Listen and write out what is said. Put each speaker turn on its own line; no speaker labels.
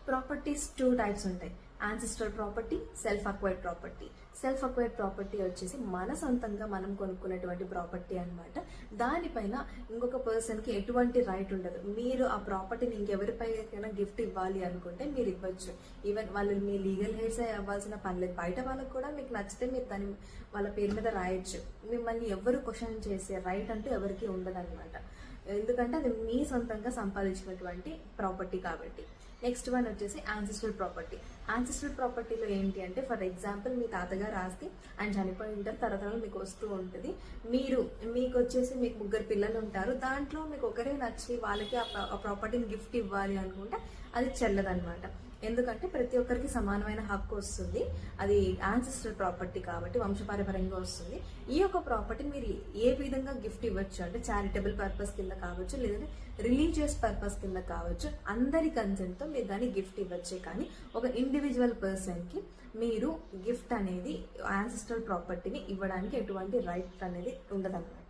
Properties 2 types ఉంటాయి. Ancestral property, self acquired property. Self acquired property వచ్చేసి మన సొంతంగా మనం కొనుక్కున్నటువంటి ప్రాపర్టీ అన్నమాట. దానిపైన ఇంకొక పర్సన్కి ఎటువంటి రైట్ ఉండదు. మీరు ఆ ప్రాపర్టీని ఇంకెవరిపైనా గిఫ్ట్ ఇవ్వాలి అనుకుంటే మీరు ఇవ్వచ్చు. ఈవెన్ వాళ్ళు మీ లీగల్ హెయిర్స్ అవ్వాల్సిన పని లేదు. బయట వాళ్ళకు కూడా మీకు నచ్చితే మీరు దాన్ని వాళ్ళ పేరు మీద రాయొచ్చు. మిమ్మల్ని ఎవరు క్వశ్చన్ చేసే రైట్ అంటూ ఎవరికి ఉండదు అనమాట. ఎందుకంటే అది మీ సొంతంగా సంపాదించినటువంటి ప్రాపర్టీ కాబట్టి. నెక్స్ట్ వన్ వచ్చేసి యాన్సిస్ట్రల్ ప్రాపర్టీ. యాన్సిస్ట్రల్ ప్రాపర్టీలో ఏంటి అంటే, ఫర్ ఎగ్జాంపుల్ మీ తాతగారు ఆస్తి ఆయన చనిపోయి ఉంటారు, తరతరాలు మీకు వస్తూ ఉంటుంది. మీకు వచ్చేసి మీకు 3 పిల్లలు ఉంటారు. దాంట్లో మీకు ఒకరే నచ్చి వాళ్ళకి ఆ ప్రాపర్టీని గిఫ్ట్ ఇవ్వాలి అనుకుంటే అది చెల్లదనమాట. ఎందుకంటే ప్రతి ఒక్కరికి సమానమైన హక్కు వస్తుంది. అది యాన్సిస్ట్రల్ ప్రాపర్టీ కాబట్టి వంశపారంపర్యంగా వస్తుంది. ఈ యొక్క ప్రాపర్టీని మీరు ఏ విధంగా గిఫ్ట్ ఇవ్వచ్చు అంటే, చారిటబుల్ పర్పస్ కింద కావచ్చు, లేదంటే రిలీజియస్ పర్పస్ కింద కావచ్చు. అందరి కన్సెంట్తో మీరు దాన్ని గిఫ్ట్ ఇవ్వచ్చే కానీ ఒక ఇండివిజువల్ పర్సన్కి మీరు గిఫ్ట్ అనేది యాన్సిస్ట్రల్ ప్రాపర్టీని ఇవ్వడానికి ఎటువంటి రైట్ అనేది ఉండదన్నమాట.